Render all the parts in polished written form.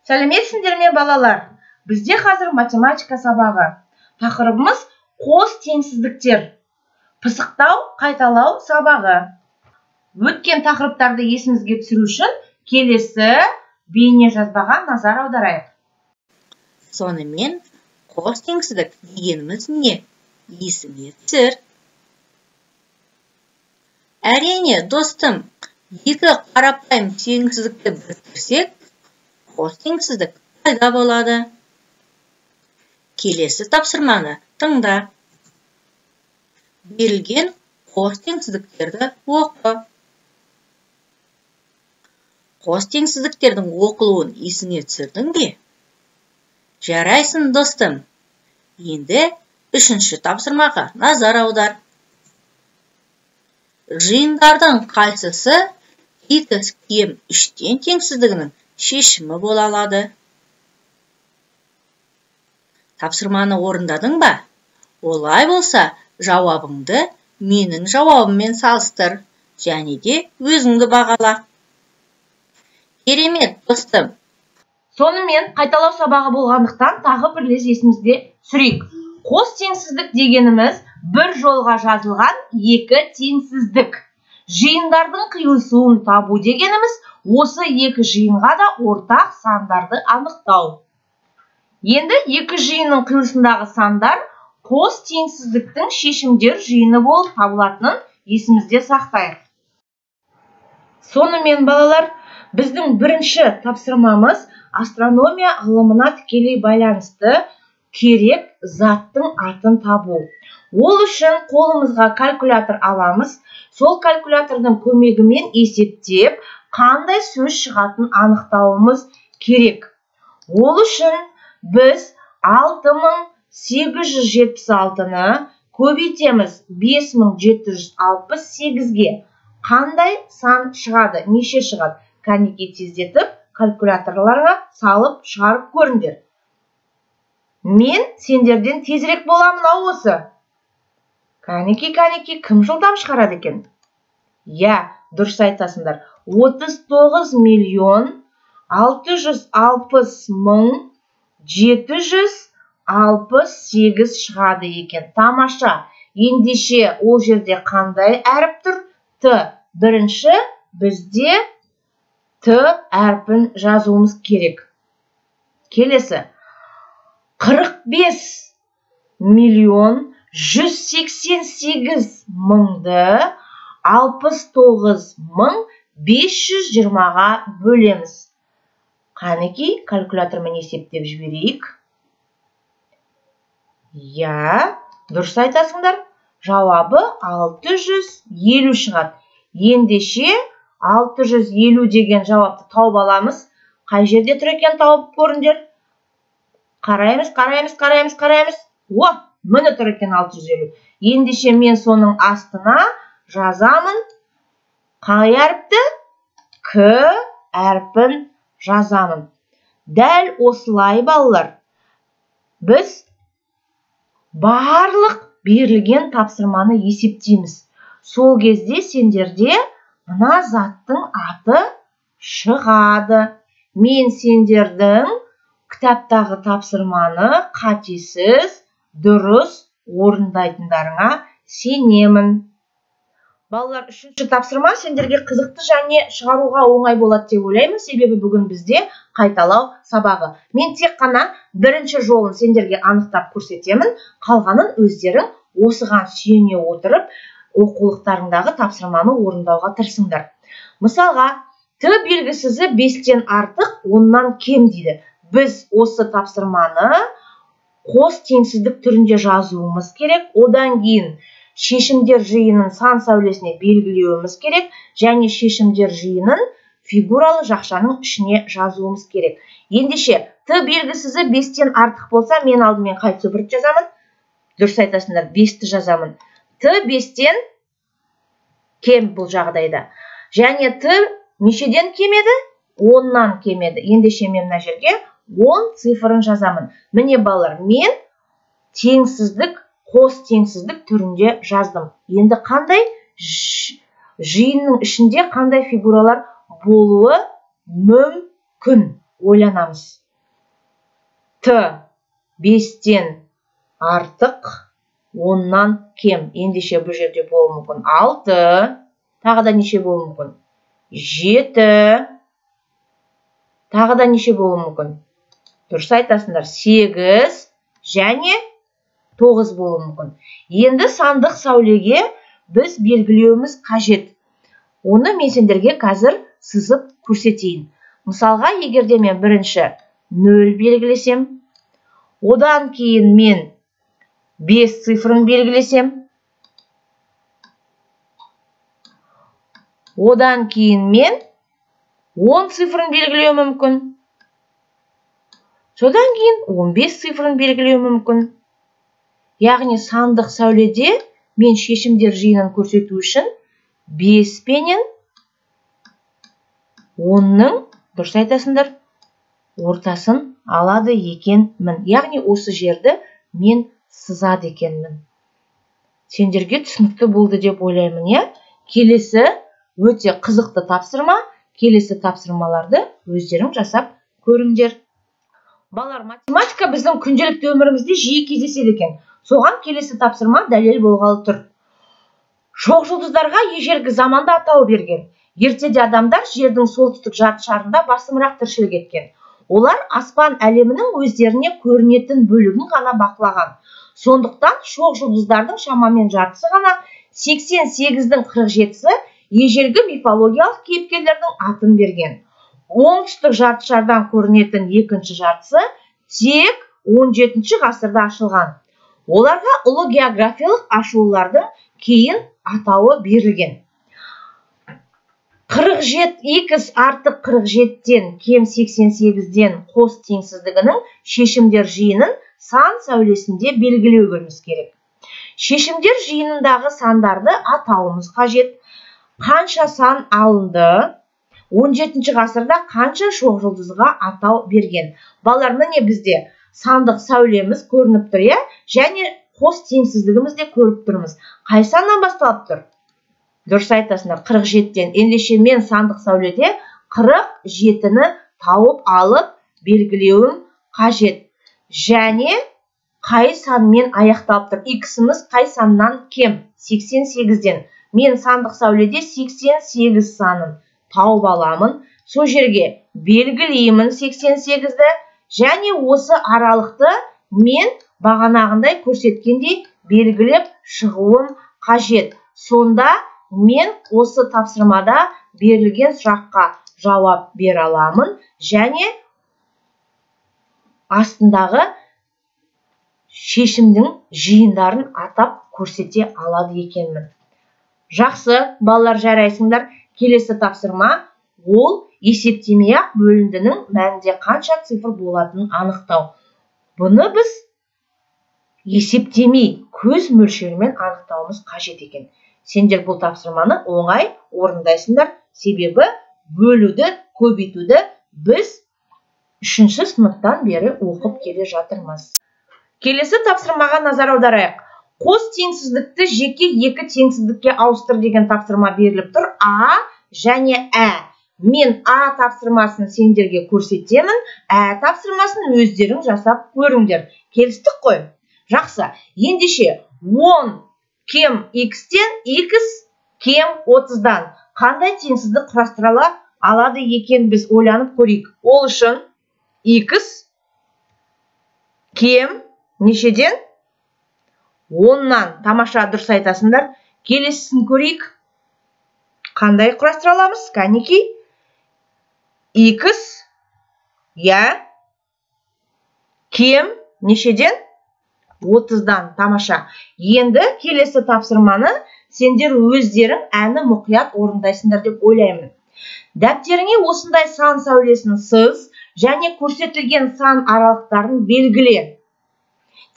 Сәлеметсіңдер ме балалар? Бізде қазір математика сабағы. Тақырыбымыз қос теңсіздіктер. Пысықтау, қайталау сабағы. Өткен тақырыптарды есімізге түсіру үшін келесі бейне жазбаға назар аударайық. Сонымен қос теңсіздік дегеніміз не? Есіңе түсір. Әрине, достым, екі қарапайым теңсіздікті біріктірсек, қос теңсіздік пайда болады. Келесі тапсырманы тыңда. Берілген қос теңсіздіктерді оқы. Қос теңсіздіктердің оқылуын есіңе түсірдің бе? Жарайсың, достым. Енді үшінші тапсырмаға назар аудар. Жиындардың қайсысы 2 кем 3-тен теңсіздігінің шешімі бола алады? Тапсырманы орындадың ба? Олай болса, жауабыңды менің жауабыммен салыстыр, және де өзіңді бағала. Керемет, достым. Сонымен қайталау сабағы болғандықтан тағы бірлес есімізде түсірейік. Қос теңсіздік дегеніміз бір жолға жазылған екі теңсіздік. Жиындардың қиылысуын табу дегеніміз осы екі жиынға да ортақ сандарды анықтау. Енді екі жиынның қиылысындағы сандар қос теңсіздіктің шешімдер жиыны болып табылатынын есімізде сақтайық. Сонымен балалар, біздің бірінші тапсырмамыз астрономия ғылымына тікелей байланысты керек заттың атын табу. Ол үшін қолымызға калькулятор аламыз. Сол калькулятордың көмегімен есептеп, қандай сөз шығатын анықтауымыз керек. Ол үшін біз 6876-ны көбейтеміз 5768-ге. Қандай сан шығады, неше шығады? Кәнеки тездетіп, калькуляторларға салып шығарып көріңдер. Мен сендерден тезірек боламын осы. Кәнеки, кім жылдам шығарады екен? Я, дұрыс айтасыңдар. 39,660,768 шығады екен. Тамаша. Ендеше ол жерде қандай әріп тұр? Т. Бірінші бізде Т әрпін жазуымыз керек. Келесі. 45.188.000-ды 69.520-ға бөлеміз. Қанеки, калькулятормен есептеп жіберейік. Я, дұрыс айтасыңдар. Жауабы 650 шығады. Ендеше 650 деген жауапты тауып аламыз. Қай жерде тұр екен тауып көріңдер. Қараймыз. О, міне тұр екен 650. Ендеше мен соның астына жазамын. Қай әріпті? К әрпін жазамын. Дәл осылай балалар. Біз барлық берілген тапсырманы есептейміз. Сол кезде сендерде мына заттың аты шығады. Мен сендердің кітаптағы тапсырманы қатесіз, дұрыс орындайтындарыңа сенемін. Балалар, үшінші тапсырма сендерге қызықты және шығаруға оңай болады деп ойлаймын, себебі бүгін бізде қайталау сабағы. Мен тек қана бірінші жолын сендерге анықтап көрсетемін, қалғанын өздерің осыған сүйене отырып, оқулықтарыңдағы тапсырманы орындауға тырысыңдар. Мысалға, Т белгісізі 5-тен артық, 10-нан кем дейді. Біз осы тапсырманы қос теңсіздік түрінде жазуымыз керек. Одан кейін шешімдер жиынын сан сәулесіне белгілеуіміз керек. Және шешімдер жиынын фигуралы жақшаның ішіне жазуымыз керек. Ендеше, Т белгісізі 5-тен артық болса, мен алдымен қай цифрды жазамын? Дұрыс айтасыңдар, 5-ті жазамын. Т 5-тен кем бұл жағдайда. Және Т нешеден кемеді? 10-нан кемеді. Ендеше мен мына жерге 10 цифрын жазамын. Міне балалар, мен теңсіздік, қос теңсіздік түрінде жаздым. Енді қандай жиынның ішінде қандай фигуралар болуы мүмкін? ойланамыз. Т 5-тен артық, 10-нан кем. Ендеше бұл жерде болуы мүмкін 6, тағы да неше болуы мүмкін? 7, тағы да неше болуы мүмкін? Дұрыс айтасыңдар, 8 және 9 болуы мүмкін. Енді сандық сәулеге біз белгілеуіміз қажет. Оны мен сендерге қазір сызып көрсетейін. Мысалға, егерде мен бірінші 0 белгілесем, одан кейін мен 5 цифрын белгілесем, одан кейін мен 10 цифрын белгілеу мүмкін. Содан кейін 15 цифрын белгілеу мүмкін. Яғни сандық сәуледе мен шешімдер жиынын көрсету үшін 5 пенен 10-ның, дұрыс айтасыңдар, ортасын алады екенмін. Яғни осы жерді мен сызады екенмін. Сендерге түсінікті болды деп ойлаймын, иә? Келесі өте қызықты тапсырма. Келесі тапсырмаларды өздерің жасап көріңдер. Балалар, математика біздің күнделікті өмірімізде жиі кездеседі екен. Соған келесі тапсырма дәлел болғалы тұр. Шоқ жұлдыздарға ежелгі заманда атау берген. Ертеде адамдар жердің солтүстік жарты шарында басымырақ тіршілік еткен. Олар аспан әлемінің өздеріне көрінетін бөлігін ғана бақылаған. Сондықтан шоқ жұлдыздардың шамамен жартысы ғана 88-дің 47-сі ежелгі мифологиялық кейіпкерлердің атын берген. Оңтүстік жарты шардан көрінетін екінші жартысы тек 17-ші ғасырда ашылған. Оларға ұлы географиялық ашылулардың кейін атауы берілген. 47x артық 47-тен кем 88-ден қос теңсіздігінің шешімдер жиынын сан сәулесінде белгілеуіміз керек. Шешімдер жиынындағы сандарды атауымыз қажет. Қанша сан алынды? 17-ші ғасырда қанша шоқ жұлдызға атау берген? Балалар, міне бізде сандық сәулеміз көрініп тұр, иә? Және қос теңсіздігіміз де көріп тұрмыз. Қай саннан басталып тұр? Дұрыс айтасыңдар, 47-тен. Ендеше мен сандық сәуледе 47-ні тауып алып белгілеуім қажет. Және қай санмен аяқталып тұр? X-іміз қай саннан кем? 88-ден. Мен сандық сәуледе 88 санын тауып аламын. Сол жерге белгілеймін 88-ді. Және осы аралықты мен бағанағындай көрсеткендей белгілеп шығуым қажет. Сонда мен осы тапсырмада берілген сұраққа жауап бере аламын. Және астындағы шешімдің жиындарын атап көрсете алады екенмін. Жақсы, балалар, жарайсыңдар. Келесі тапсырма ол есептемей-ақ бөліндінің мәнінде қанша цифр болатынын анықтау. Бұны біз есептемей көз мөлшерімен анықтауымыз қажет екен. Сендер бұл тапсырманы оңай орындайсыңдар, себебі бөлуді, көбейтуді біз 3-ші сыныптан бері оқып келе жатырмыз. Келесі тапсырмаға назар аударайық. Қос теңсіздікті жеке екі теңсіздікке ауыстыр деген тапсырма беріліп тұр. А және Ә. Мен А тапсырмасын сендерге көрсетемін, Ә тапсырмасын өздерің жасап көріңдер. Келістік қой? Жақсы. Ендеше 10 кем X-тен X кем 30-дан қандай теңсіздік құрастырыла алады екен, біз ойланып көрейік. Ол үшін X кем нешеден? 10-нан. Тамаша, дұрыс айтасыңдар. Келесісін көрейік. Қандай құрастыра аламыз? Кәнеки? X, я, кем нешеден? 30-дан. Тамаша. Енді келесі тапсырманы сендер өздерің әні мұқият орындайсыңдар деп ойлаймын. Дәптеріңе осындай сан сәулесін сыз және көрсетілген сан аралықтарын белгіле.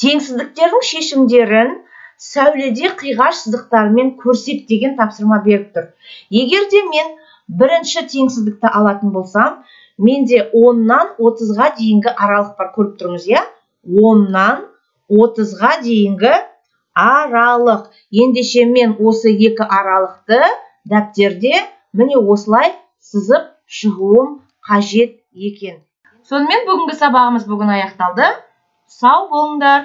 Теңсіздіктердің шешімдерін сәуледе қиғаш сызықтарымен көрсет деген тапсырма беріп тұр. Егер де мен бірінші теңсіздікті алатын болсам, менде 10-нан 30-ға дейінгі аралық бар, көріп тұрмыз, иә? 10-нан 30-ға дейінгі аралық. Ендеше мен осы екі аралықты дәптерде міне осылай сызып шығуым қажет екен. Сонымен бүгінгі сабағымыз бүгін аяқталды. Сау болыңдар.